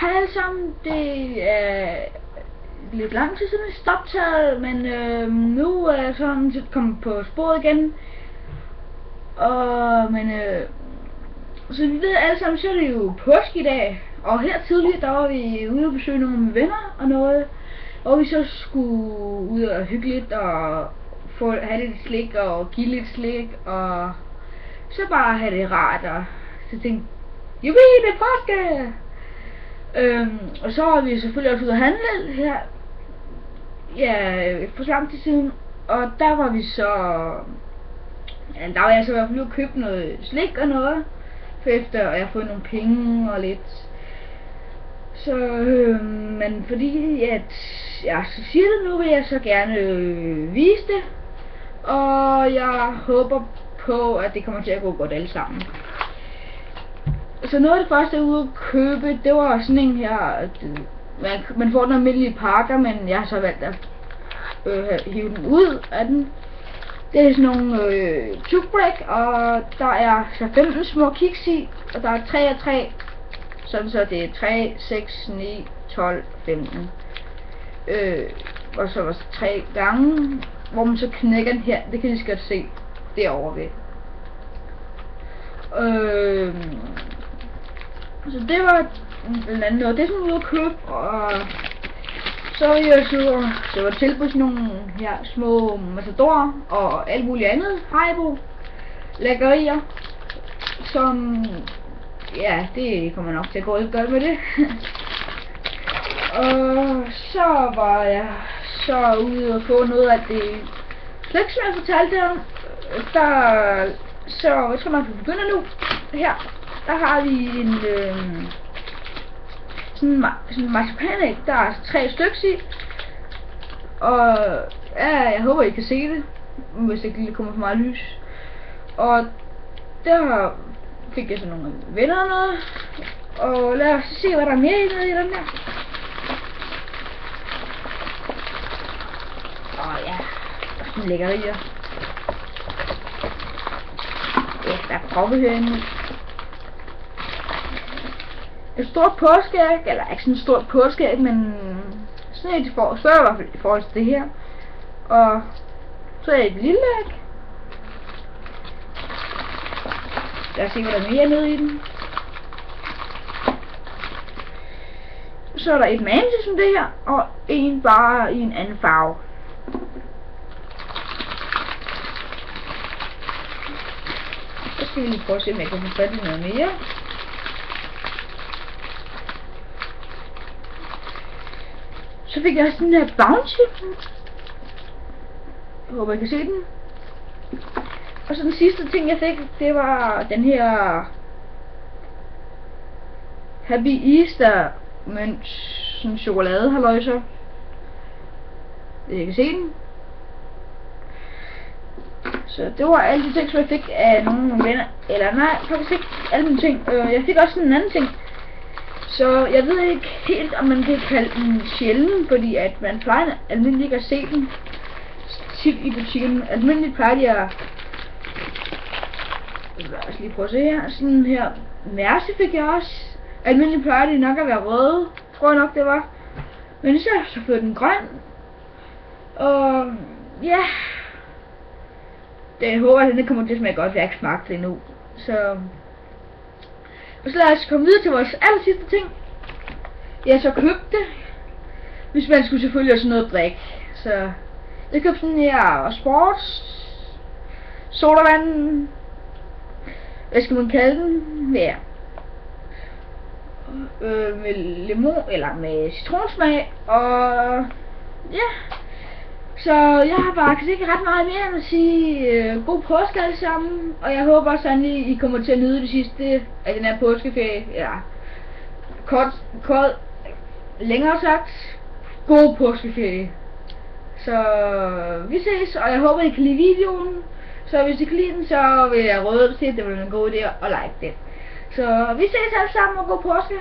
Hej alle sammen, det er lidt lang tid siden vi stoptaget, men nu er jeg sådan set kommet på sporet igen. Så vi ved alle sammen, så er det jo påske i dag, og her tidligere der var vi ude og besøge nogle af mine venner og noget, og vi så skulle ud og hygge lidt og have lidt slik og give lidt slik og så bare have det rart, og så tænkte jubi, det er påske! Og så har vi selvfølgelig også ude at handle her, ja, for så lang tid siden, og der var vi så, ja, der var jeg så i hvert fald ude at købe noget slik og noget, for efter jeg har fået nogle penge og lidt, så, men fordi at jeg så siger det nu, vil jeg så gerne vise det, og jeg håber på, at det kommer til at gå godt alle sammen. Så noget af det første jeg var ude at købe, det var sådan en her, man får den almindelige pakker, men jeg har så valgt at hive den ud af den. Det er sådan nogle toothbreak, og der er så 15 små kiks i, og der er 3 og 3, sådan så det er 3, 6, 9, 12, 15. Og så var det 3 gange, hvor man så knækker den her, det kan I så godt se derovre ved. Så det var blandt andet noget, det er sådan noget at købe, og så var jeg så var tilbudt sådan nogle her små matadorer og alt muligt andet Haribo lækkerier, som, ja, det kommer nok til at gå lidt godt med det. Og så var jeg så ude og få noget af det slik, som jeg fortalte om. Så jeg tror nok vi begynder nu. Her der har vi en sådan en marcipanæg, der er 3 stykker i, og ja, jeg håber I kan se det, hvis ikke lige kommer for meget lys. Og der fik jeg så nogle venner og noget, og lad os se hvad der er mere i den der. Og ja, der er sådan lækkerier. Ja, der er proppe herinde. Et stort påskeæg, eller ikke sådan et stort påskeæg, men sådan et større i hvert fald i forhold til det her. Og så er et lille æg. Lad os se hvad der er mere nede i den. Så er der et mand som det her, og en bare i en anden farve. Så skal vi lige prøve at se om jeg kan få fat i noget mere. Så fik jeg også den her Bounty. Jeg håber I kan se den. Og så den sidste ting jeg fik, det var den her Happy Easter mønt, sådan chokolade halløjser. I kan se den. Så det var alle de ting som jeg fik af nogle venner. Eller nej, faktisk ikke alle de ting. Jeg fik også en anden ting. Så jeg ved ikke helt om man kan kalde den sjælden, fordi at man plejer almindeligt ikke at se den tit i butikken. Almindeligt plejer de at, lad os lige prøve at se her, sådan her mærse fik jeg også. Almindeligt plejer de nok at være røde, tror jeg nok det var. Men så fik den grøn. Og ja, det håber jeg, at den kommer til at smage godt, for jeg har ikke smagt det endnu. Og så lad os komme videre til vores aller sidste ting. Jeg så købte, hvis man skulle selvfølgelig også noget at drikke. Så jeg købte sådan her sports sodavand. Hvad skal man kalde den? Ja. Med limon eller med citronsmag. Og ja. Så jeg har faktisk ikke ret meget mere end at sige god påske alle sammen, og jeg håber sandelig I kommer til at nyde det sidste af den her påskeferie, ja, kort, længere sagt, god påskeferie. Så vi ses, og jeg håber I kan lide videoen, så hvis I kan lide den, så vil jeg råde til, at det var en god idé at like det. Så vi ses alle sammen, og god påske!